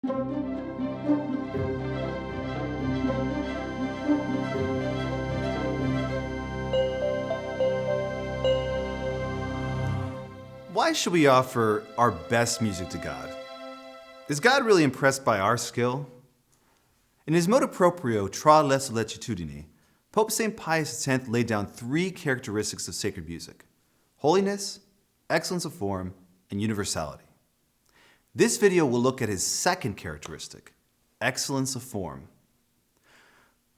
Why should we offer our best music to God? Is God really impressed by our skill? In his motu proprio Tra le sollecitudine, Pope St. Pius X laid down three characteristics of sacred music: holiness, excellence of form, and universality. This video will look at his second characteristic, excellence of form.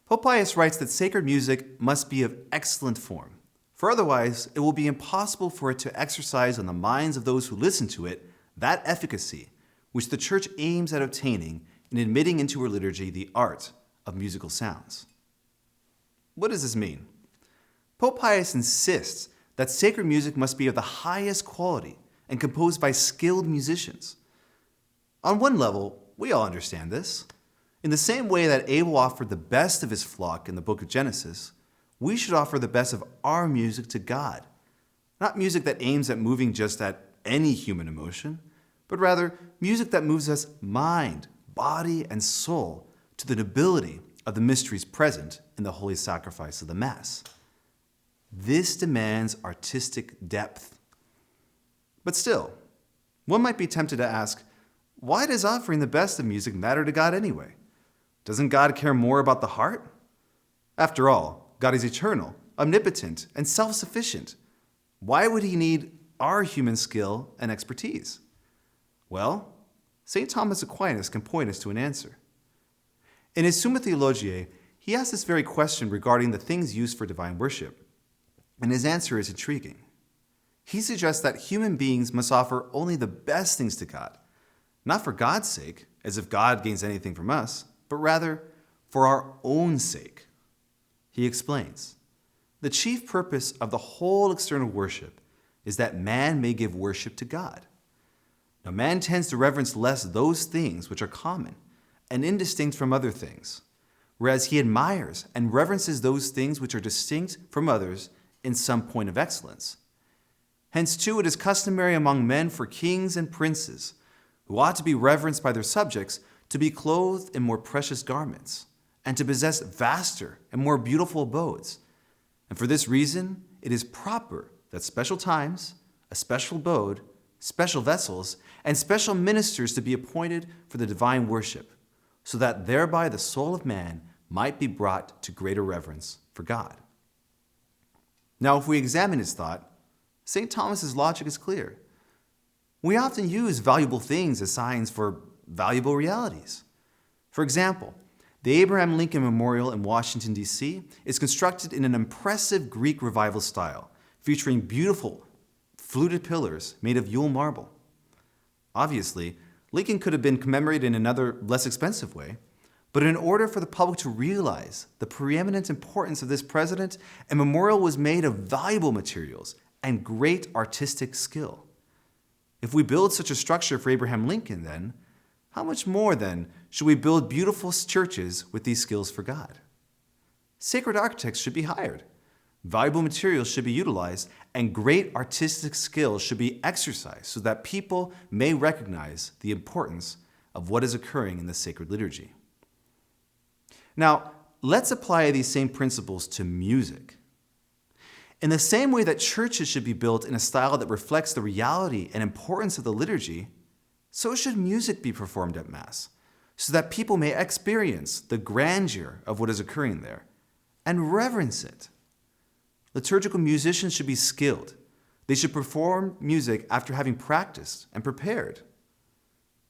Pope Pius writes that sacred music must be of excellent form, for otherwise it will be impossible for it to exercise on the minds of those who listen to it that efficacy which the Church aims at obtaining in admitting into her liturgy the art of musical sounds. What does this mean? Pope Pius insists that sacred music must be of the highest quality and composed by skilled musicians. On one level, we all understand this. In the same way that Abel offered the best of his flock in the book of Genesis, we should offer the best of our music to God. Not music that aims at moving just at any human emotion, but rather music that moves us mind, body, and soul to the nobility of the mysteries present in the holy sacrifice of the Mass. This demands artistic depth. But still, one might be tempted to ask, why does offering the best of music matter to God anyway? Doesn't God care more about the heart? After all, God is eternal, omnipotent, and self-sufficient. Why would he need our human skill and expertise? Well, St. Thomas Aquinas can point us to an answer. In his Summa Theologiae, he asks this very question regarding the things used for divine worship, and his answer is intriguing. He suggests that human beings must offer only the best things to God, not for God's sake, as if God gains anything from us, but rather for our own sake. He explains, the chief purpose of the whole external worship is that man may give worship to God. Now, man tends to reverence less those things which are common and indistinct from other things, whereas he admires and reverences those things which are distinct from others in some point of excellence. Hence, too, it is customary among men for kings and princes, who ought to be reverenced by their subjects, to be clothed in more precious garments, and to possess vaster and more beautiful abodes. And for this reason, it is proper that special times, a special abode, special vessels, and special ministers to be appointed for the divine worship, so that thereby the soul of man might be brought to greater reverence for God. Now, if we examine his thought, St. Thomas's logic is clear. We often use valuable things as signs for valuable realities. For example, the Abraham Lincoln Memorial in Washington, D.C. is constructed in an impressive Greek Revival style, featuring beautiful fluted pillars made of Yule marble. Obviously, Lincoln could have been commemorated in another, less expensive way, but in order for the public to realize the preeminent importance of this president, a memorial was made of valuable materials and great artistic skill. If we build such a structure for Abraham Lincoln, then, how much more, then, should we build beautiful churches with these skills for God? Sacred architects should be hired, valuable materials should be utilized, and great artistic skill should be exercised so that people may recognize the importance of what is occurring in the sacred liturgy. Now, let's apply these same principles to music. In the same way that churches should be built in a style that reflects the reality and importance of the liturgy, so should music be performed at Mass, so that people may experience the grandeur of what is occurring there and reverence it. Liturgical musicians should be skilled. They should perform music after having practiced and prepared.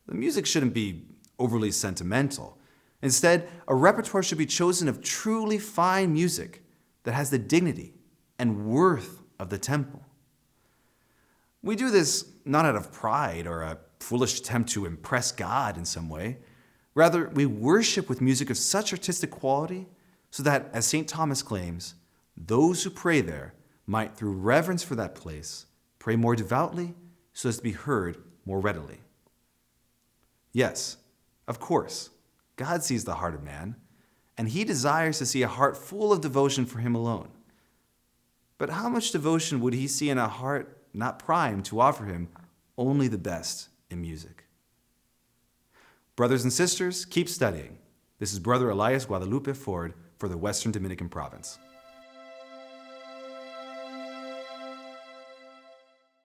The music shouldn't be overly sentimental. Instead, a repertoire should be chosen of truly fine music that has the dignity and worth of the temple. We do this not out of pride or a foolish attempt to impress God in some way. Rather, we worship with music of such artistic quality so that, as St. Thomas claims, those who pray there might, through reverence for that place, pray more devoutly so as to be heard more readily. Yes, of course, God sees the heart of man, and he desires to see a heart full of devotion for him alone. But how much devotion would he see in a heart not primed to offer him only the best in music? Brothers and sisters, keep studying. This is Brother Elias Guadalupe Ford for the Western Dominican Province.